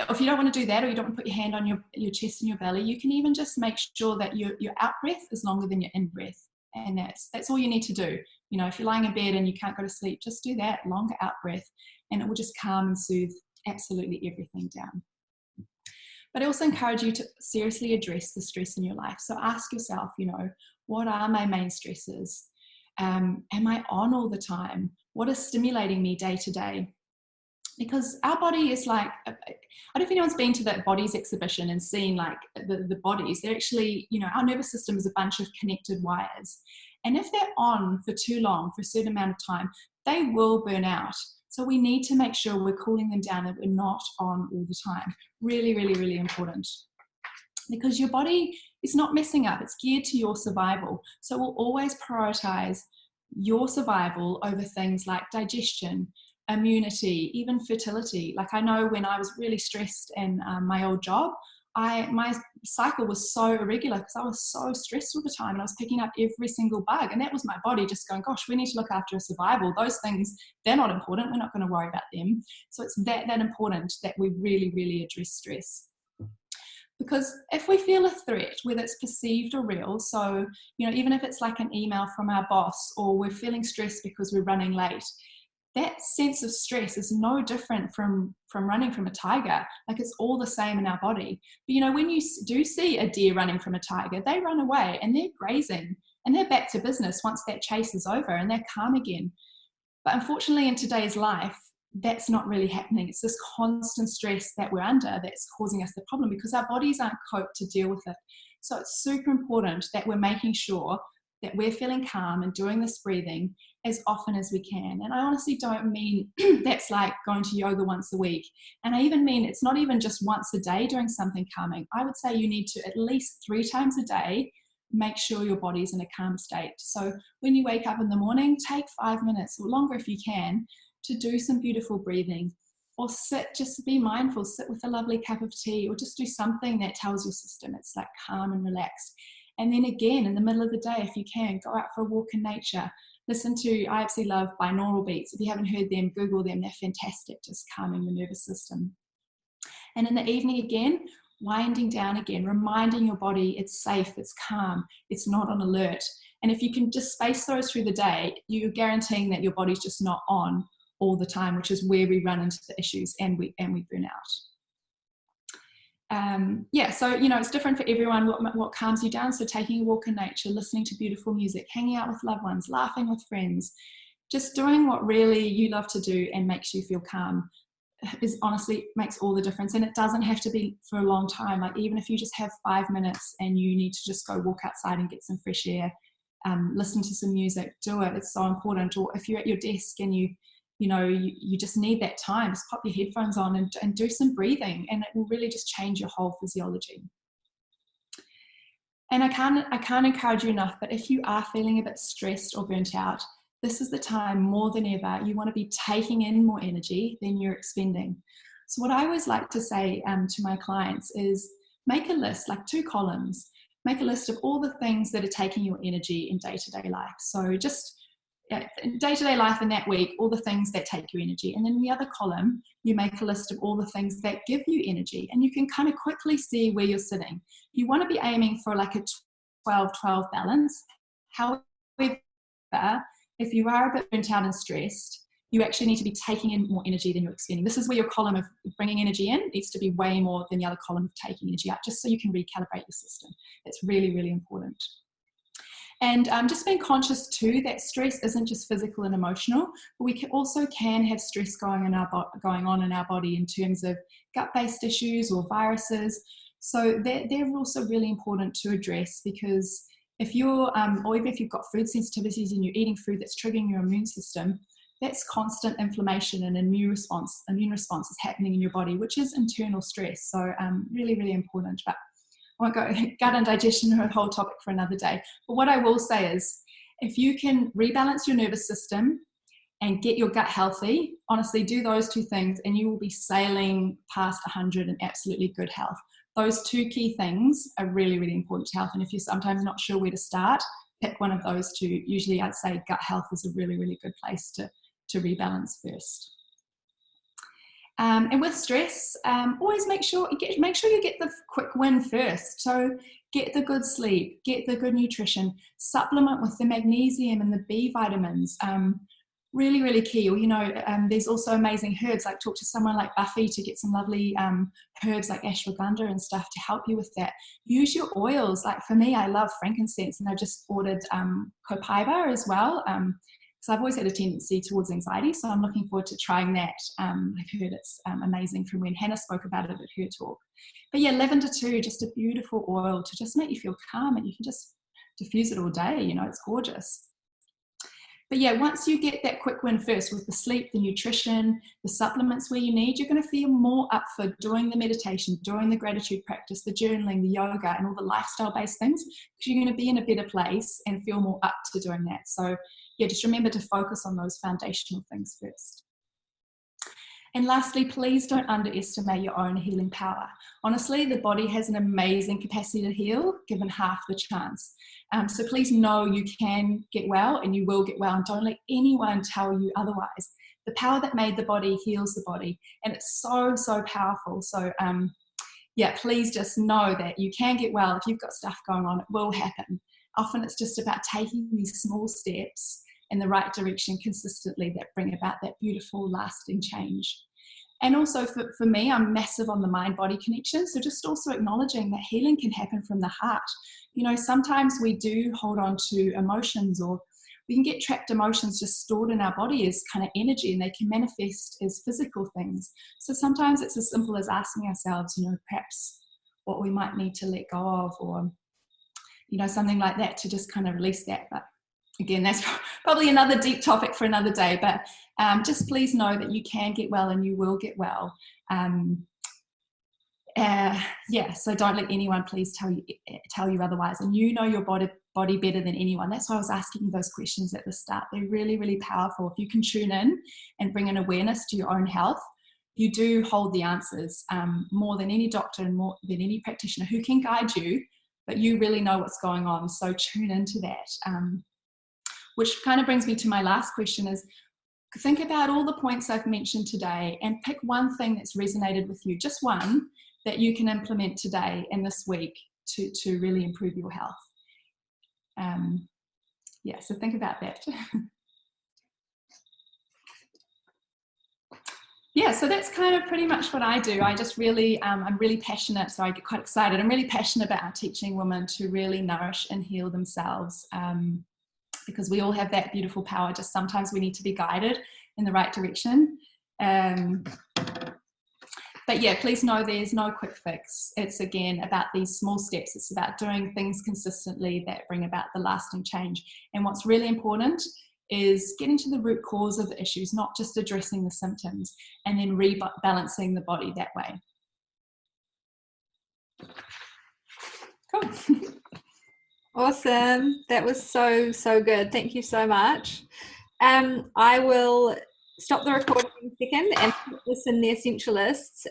if you don't want to do that, or you don't want to put your hand on your chest and your belly, you can even just make sure that your out breath is longer than your in breath. And that's all you need to do. You know, if you're lying in bed and you can't go to sleep, just do that longer out breath and it will just calm and soothe absolutely everything down. But I also encourage you to seriously address the stress in your life. So ask yourself, you know, what are my main stresses? Am I on all the time? What is stimulating me day to day? Because our body is like, I don't know if anyone's been to that bodies exhibition and seen like the bodies. They're actually, you know, our nervous system is a bunch of connected wires. And if they're on for too long, for a certain amount of time, they will burn out. So we need to make sure we're cooling them down and we're not on all the time. Really important. Because your body is not messing up. It's geared to your survival. So we'll always prioritize your survival over things like digestion, immunity, even fertility. Like I know when I was really stressed in my old job, my cycle was so irregular because I was so stressed all the time and I was picking up every single bug, and that was my body just going, gosh, we need to look after our survival. Those things, they're not important. We're not going to worry about them. So it's that important that we really address stress. Because if we feel a threat, whether it's perceived or real, so, you know, even if it's like an email from our boss or we're feeling stressed because we're running late, that sense of stress is no different from running from a tiger. Like it's all the same in our body. But you know, when you do see a deer running from a tiger, they run away and they're grazing and they're back to business once that chase is over and they're calm again. But unfortunately in today's life, that's not really happening. It's this constant stress that we're under that's causing us the problem, because our bodies aren't coped to deal with it. So it's super important that we're making sure that we're feeling calm and doing this breathing as often as we can. And I honestly don't mean that's like going to yoga once a week. And I even mean it's not even just once a day doing something calming. I would say you need to at least 3 times a day make sure your body's in a calm state. So when you wake up in the morning, take 5 minutes or longer if you can to do some beautiful breathing, or sit, just be mindful, sit with a lovely cup of tea, or just do something that tells your system it's like calm and relaxed. And then again, in the middle of the day, if you can, go out for a walk in nature. Listen to, I absolutely love binaural beats. If you haven't heard them, Google them. They're fantastic, just calming the nervous system. And in the evening again, winding down again, reminding your body it's safe, it's calm, it's not on alert. And if you can just space those through the day, you're guaranteeing that your body's just not on all the time, which is where we run into the issues and we burn out. So it's different for everyone what calms you down. So taking a walk in nature, listening to beautiful music, hanging out with loved ones, laughing with friends, just doing what really you love to do and makes you feel calm is honestly makes all the difference. And it doesn't have to be for a long time. Like even if you just have 5 minutes and you need to just go walk outside and get some fresh air, listen to some music, do it. It's so important. Or if you're at your desk and you just need that time, just pop your headphones on and do some breathing, and it will really just change your whole physiology. And I can't encourage you enough, but if you are feeling a bit stressed or burnt out, this is the time more than ever you want to be taking in more energy than you're expending. So what I always like to say to my clients is make a list, like 2 columns, make a list of all the things that are taking your energy in day-to-day life. So just in day-to-day life in that week, all the things that take your energy. And then in the other column, you make a list of all the things that give you energy, and you can kind of quickly see where you're sitting. You want to be aiming for like a 12-12 balance. However, if you are a bit burnt out and stressed, you actually need to be taking in more energy than you're expending. This is where your column of bringing energy in needs to be way more than the other column of taking energy out, just so you can recalibrate your system. It's really, really important. And just being conscious too that stress isn't just physical and emotional, but we also can have stress going on in our body in terms of gut-based issues or viruses. So they're also really important to address, because if you're, or even if you've got food sensitivities and you're eating food that's triggering your immune system, that's constant inflammation and immune response is happening in your body, which is internal stress. So really, really important. But I won't go gut and digestion, a whole topic for another day. But what I will say is, if you can rebalance your nervous system and get your gut healthy, honestly, do those 2 things and you will be sailing past 100 in absolutely good health. Those 2 key things are really, really important to health. And if you're sometimes not sure where to start, pick one of those 2. Usually I'd say gut health is a really, really good place to rebalance first. And with stress, always make sure you get the quick win first. So get the good sleep, get the good nutrition, supplement with the magnesium and the B vitamins. Really, really key. Or, there's also amazing herbs, like talk to someone like Buffy to get some lovely herbs like ashwagandha and stuff to help you with that. Use your oils. Like for me, I love frankincense, and I just ordered copaiba as well. So I've always had a tendency towards anxiety, so I'm looking forward to trying that. I've heard it's amazing from when Hannah spoke about it at her talk. But yeah, lavender too, just a beautiful oil to just make you feel calm, and you can just diffuse it all day, it's gorgeous. But yeah, once you get that quick win first with the sleep, the nutrition, the supplements where you need, you're going to feel more up for doing the meditation, doing the gratitude practice, the journaling, the yoga, and all the lifestyle-based things, because you're going to be in a better place and feel more up to doing that. So yeah, just remember to focus on those foundational things first. And lastly, please don't underestimate your own healing power. Honestly, the body has an amazing capacity to heal, given half the chance. So please know you can get well, and you will get well, and don't let anyone tell you otherwise. The power that made the body heals the body, and it's so, so powerful. So yeah, please just know that you can get well. If you've got stuff going on, it will happen. Often it's just about taking these small steps in the right direction consistently that bring about that beautiful lasting change. And also for me, I'm massive on the mind-body connection. So just also acknowledging that healing can happen from the heart. Sometimes we do hold on to emotions, or we can get trapped emotions just stored in our body as kind of energy, and they can manifest as physical things. So sometimes it's as simple as asking ourselves, perhaps what we might need to let go of, or, something like that, to just kind of release that. But again, that's probably another deep topic for another day, but just please know that you can get well and you will get well. So don't let anyone please tell you otherwise, and your body better than anyone. That's why I was asking you those questions at the start. They're really, really powerful. If you can tune in and bring an awareness to your own health, you do hold the answers, more than any doctor and more than any practitioner who can guide you, but you really know what's going on. So tune into that. Which kind of brings me to my last question is, think about all the points I've mentioned today and pick one thing that's resonated with you, just one, that you can implement today and this week to really improve your health. So think about that. So that's kind of pretty much what I do. I just really, I'm really passionate, so I get quite excited. I'm really passionate about teaching women to really nourish and heal themselves, because we all have that beautiful power, just sometimes we need to be guided in the right direction. But yeah, please know there's no quick fix. It's again about these small steps. It's about doing things consistently that bring about the lasting change. And what's really important is getting to the root cause of the issues, not just addressing the symptoms, and then rebalancing the body that way. Cool. Awesome. That was so good. Thank you so much. I will stop the recording in a second and put this in the Essentialists,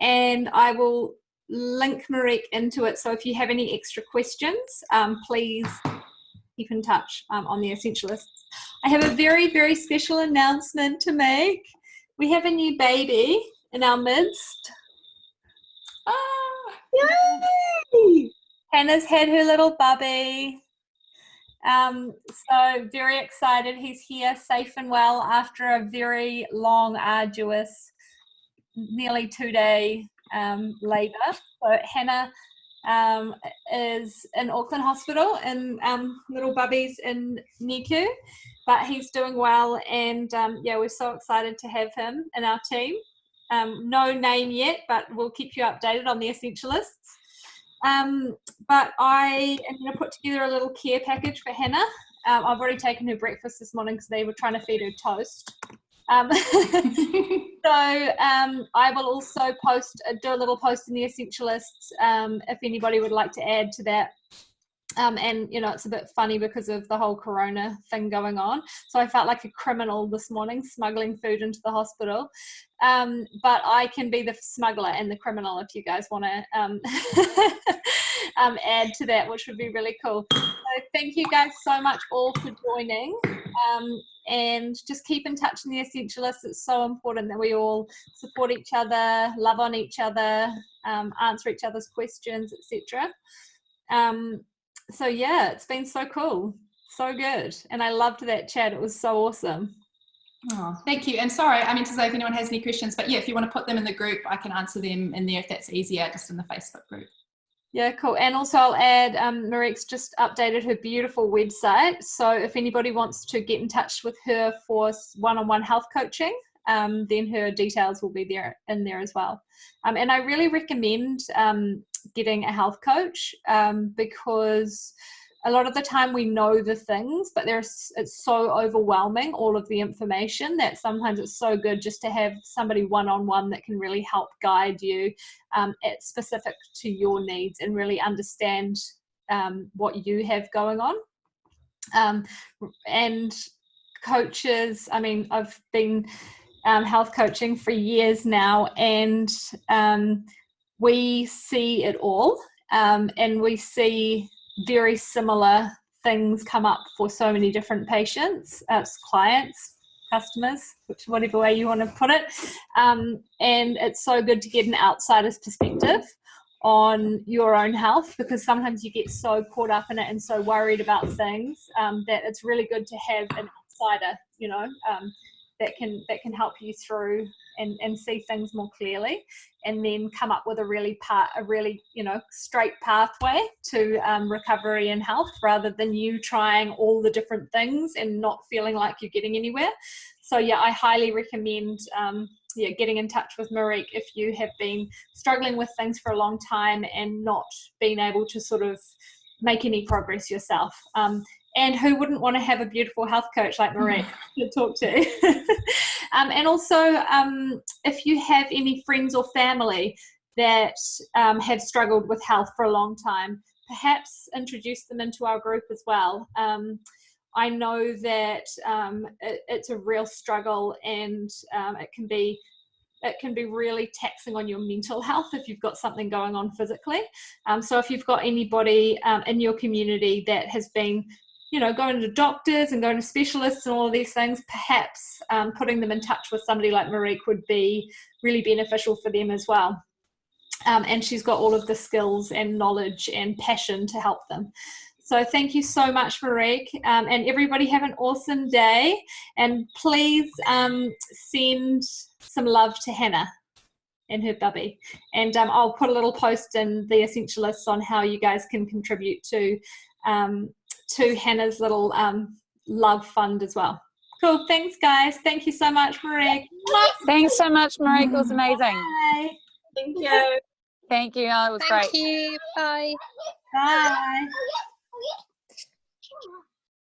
and I will link Marique into it. So if you have any extra questions, please keep in touch on the Essentialists. I have a very, very special announcement to make. We have a new baby in our midst. Yay! Hannah's had her little bubby. So very excited. He's here safe and well after a very long, arduous, nearly 2-day labour. So Hannah is in Auckland Hospital and little bubby's in NICU, but he's doing well, and we're so excited to have him in our team. No name yet, but we'll keep you updated on the Essentialists. But I am going to put together a little care package for Hannah. I've already taken her breakfast this morning because they were trying to feed her toast. So I will also do a little post in the Essentialists if anybody would like to add to that. And it's a bit funny because of the whole corona thing going on, so I felt like a criminal this morning smuggling food into the hospital, but I can be the smuggler and the criminal if you guys want to add to that, which would be really cool. So thank you guys so much all for joining, and just keep in touch in the Essentialists. It's so important that we all support each other, love on each other, answer each other's questions, etc. So yeah, it's been so cool, so good, and I loved that chat. It was so awesome. Oh, thank you. And sorry, I mean to say if anyone has any questions, but yeah, if you want to put them in the group, I can answer them in there if that's easier, just in the Facebook group. Yeah, cool. And also I'll add, Marique's just updated her beautiful website, so if anybody wants to get in touch with her for one-on-one health coaching, then her details will be in there as well. And I really recommend getting a health coach, because a lot of the time we know the things, but it's so overwhelming, all of the information, that sometimes it's so good just to have somebody one-on-one that can really help guide you specific to your needs and really understand what you have going on. And coaches, I mean, I've been health coaching for years now, and we see it all, and we see very similar things come up for so many different patients, clients, customers, whatever way you want to put it, and it's so good to get an outsider's perspective on your own health, because sometimes you get so caught up in it and so worried about things that it's really good to have an outsider, that can help you through and see things more clearly, and then come up with a really straight pathway to recovery and health, rather than you trying all the different things and not feeling like you're getting anywhere. So yeah, I highly recommend getting in touch with Marique if you have been struggling with things for a long time and not being able to sort of make any progress yourself. And who wouldn't want to have a beautiful health coach like Marique to talk to? And also, if you have any friends or family that have struggled with health for a long time, perhaps introduce them into our group as well. I know that it's a real struggle, and it can be really taxing on your mental health if you've got something going on physically. So if you've got anybody in your community that has been, going to doctors and going to specialists and all of these things, perhaps putting them in touch with somebody like Marique would be really beneficial for them as well. And she's got all of the skills and knowledge and passion to help them. So thank you so much, Marique, and everybody have an awesome day. And please send some love to Hannah and her bubby. And I'll put a little post in the Essentialists on how you guys can contribute to Hannah's little love fund as well. Cool. Thanks, guys. Thank you so much, Marique. Thanks so much, Marique. It was amazing. Bye. Thank you. Thank you. Oh, it was great. Thank you. Bye. Bye.